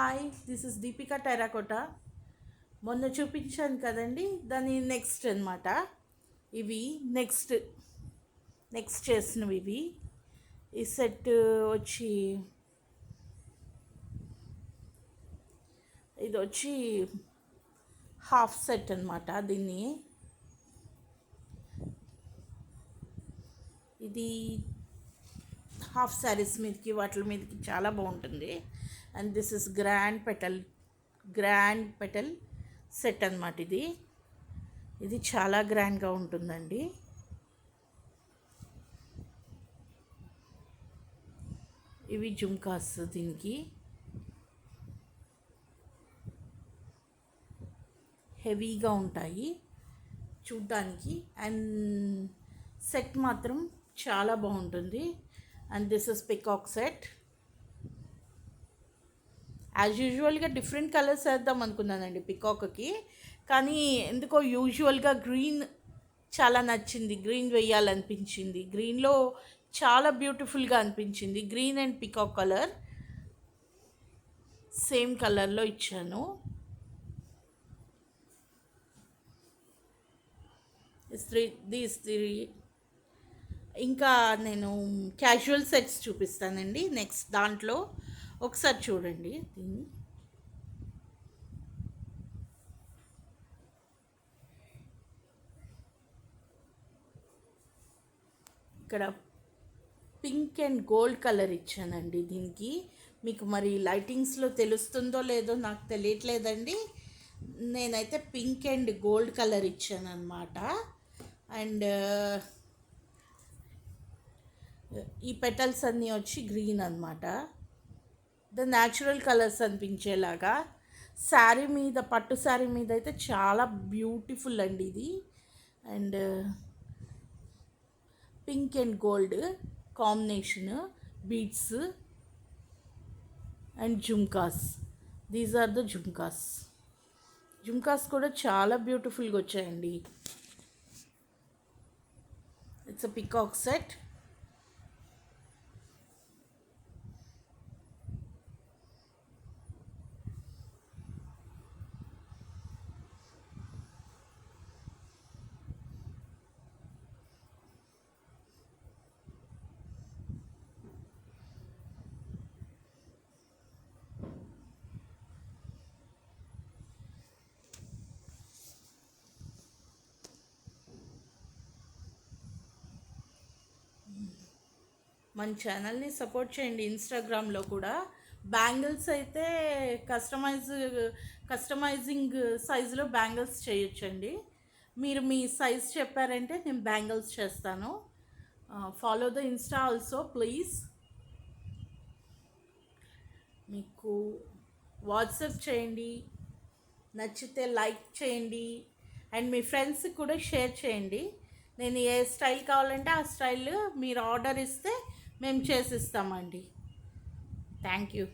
Hi, this is Deepika terracotta. మొన్న చూపించాను కదండి, దాని నెక్స్ట్ అనమాట. ఇవి నెక్స్ట్ చేసినవి ఇవి. ఈ సెట్ వచ్చి ఇది వచ్చి హాఫ్ సెట్ అనమాట. ఇది హాఫ్ శారీస్ మీదకి వాటి మీదకి చాలా బాగుంటుంది. And this is grand petal set అనమాట. ఇది చాలా గ్రాండ్గా ఉంటుందండి. ఇవి జుమ్కాస్ దీనికి హెవీగా ఉంటాయి చూడ్డానికి. అండ్ సెట్ మాత్రం చాలా బాగుంటుంది. And this is peacock set. As యూజువల్గా డిఫరెంట్ కలర్స్ వేద్దాం అనుకున్నానండి పికాక్కి, కానీ ఎందుకో యూజువల్గా గ్రీన్ చాలా నచ్చింది. గ్రీన్ వేయాలనిపించింది. గ్రీన్లో చాలా బ్యూటిఫుల్గా అనిపించింది. Green and peacock colour same కలర్లో ఇచ్చాను. These three. ఇంకా నేను క్యాజువల్ సెట్స్ చూపిస్తానండి నెక్స్ట్ దాంట్లో. ఒకసారి చూడండి దీన్ని. ఇక్కడ పింక్ అండ్ గోల్డ్ కలర్ ఇచ్చానండి దీనికి. మీకు మరి లైటింగ్స్లో తెలుస్తుందో లేదో నాకు తెలియట్లేదండి. నేనైతే పింక్ అండ్ గోల్డ్ కలర్ ఇచ్చాను అనమాట. అండ్ ఈ పెటల్స్ అన్నీ వచ్చి గ్రీన్ అనమాట. ద న్యాచురల్ కలర్స్ అనిపించేలాగా శారీ మీద, పట్టు శారీ మీద అయితే చాలా బ్యూటిఫుల్ అండి ఇది. And pink and gold combination, beads and jhumkas. These are the jhumkas కూడా చాలా బ్యూటిఫుల్గా వచ్చాయండి. It's a peacock set. మన ఛానల్ని సపోర్ట్ చేయండి. ఇన్స్టాగ్రామ్లో కూడా బ్యాంగిల్స్ అయితే కస్టమైజింగ్ సైజులో బ్యాంగిల్స్ చేయొచ్చండి. మీరు మీ సైజ్ చెప్పారంటే నేను బ్యాంగిల్స్ చేస్తాను. Follow the Insta also please. మీకు వాట్సాప్ చేయండి, నచ్చితే లైక్ చేయండి, అండ్ మీ ఫ్రెండ్స్కి కూడా షేర్ చేయండి. నేను ఏ స్టైల్ కావాలంటే ఆ స్టైల్ మీరు ఆర్డర్ ఇస్తే మేము చేసిస్తామండి. Thank you.